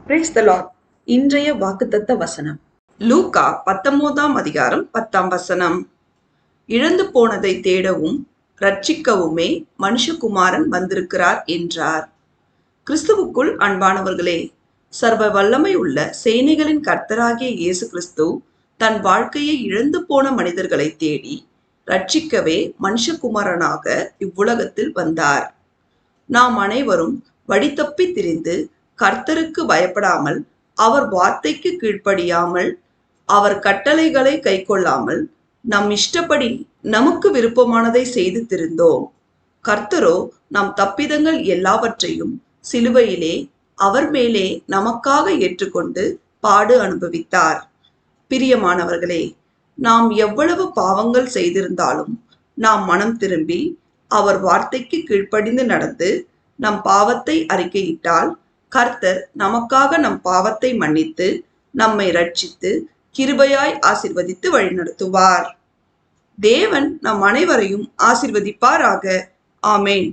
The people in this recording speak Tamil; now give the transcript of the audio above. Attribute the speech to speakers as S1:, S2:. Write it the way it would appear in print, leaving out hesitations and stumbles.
S1: Praise the Lord. இன்றைய வாக்குத்தத்த வசனம் லூக்கா 19ஆம் அதிகாரம் 10ஆம் வசனம். இழந்து போனதை தேடவும் ரட்சிக்கவுமே மனுஷகுமாரன் வந்திருக்கிறார் என்றார். கிறிஸ்துவுக்குள் அன்பானவர்களே, சர்வ வல்லமை உள்ள சேனைகளின் கர்த்தராகிய இயேசு கிறிஸ்து தன் வாழ்க்கையை இழந்து போன மனிதர்களை தேடி ரட்சிக்கவே மனுஷகுமாரனாக இவ்வுலகத்தில் வந்தார். நாம் அனைவரும் வழிதப்பி திரிந்து கர்த்தருக்கு பயப்படாமல், அவர் வார்த்தைக்கு கீழ்ப்படியாமல், அவர் கட்டளைகளை கைக்கொள்ளாமல், நம் இஷ்டப்படி நமக்கு விருப்பமானதை செய்து திரிந்தோம். கர்த்தரோ நம் தப்பிதங்கள் எல்லாவற்றையும் சிலுவையிலே அவர் மேலே நமக்காக ஏற்றுக்கொண்டு பாடு அனுபவித்தார். பிரியமானவர்களே, நாம் எவ்வளவு பாவங்கள் செய்திருந்தாலும் நாம் மனம் திரும்பி அவர் வார்த்தைக்கு கீழ்ப்படிந்து நடந்து நம் பாவத்தை அறிக்கையிட்டால் கர்த்தர் நமக்காக நம் பாவத்தை மன்னித்து நம்மை ரட்சித்து கிருபையாய் ஆசீர்வதித்து வழிநடத்துவார். தேவன் நம் அனைவரையும் ஆசீர்வதிப்பாராக. ஆமேன்.